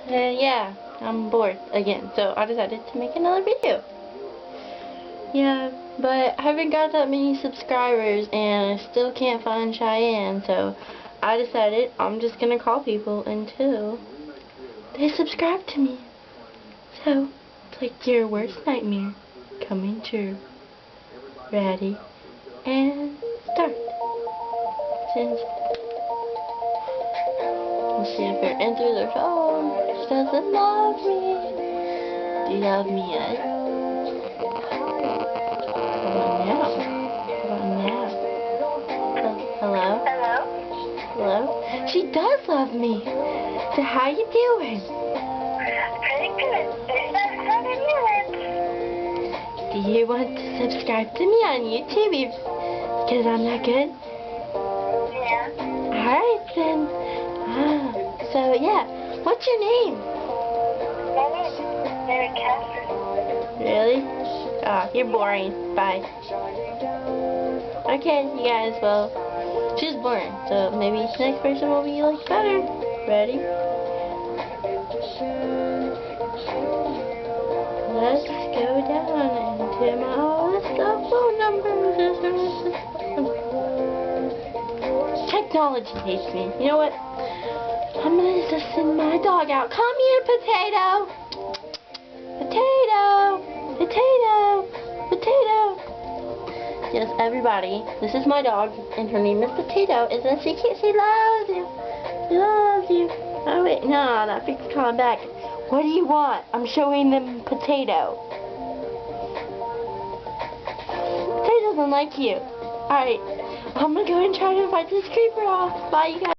Yeah, I'm bored again, so I decided to make another video. Yeah, but I haven't got that many subscribers, and I still can't find Cheyenne, so I decided I'm just gonna call people until they subscribe to me. So, it's like your worst nightmare coming true. Ready, and start. Since let's see if they're in through their phone. She doesn't love me. Do you love me yet? How about now? How about now? Hello? Hello? Hello? She does love me. So how you doing? Pretty good. There's about 7 minutes. Do you want to subscribe to me on YouTube because I'm not good? Yeah. Alright then. So yeah, what's your name? My name is Mary Catherine. Really? Oh, you're boring. Bye. Okay, you guys, well, she's boring, so maybe the next person will be like better. Ready? Let's go down into my list of phone numbers. Technology hates me. You know what? I'm gonna just send my dog out. Come here, Potato! Potato! Potato! Potato! Yes, everybody, this is my dog, and her name is Potato. Isn't she cute? She loves you. She loves you. Oh wait, no, that picture's calling back. What do you want? I'm showing them Potato. Potato doesn't like you. Alright, I'm gonna go and try to fight this creeper off. Bye, you guys.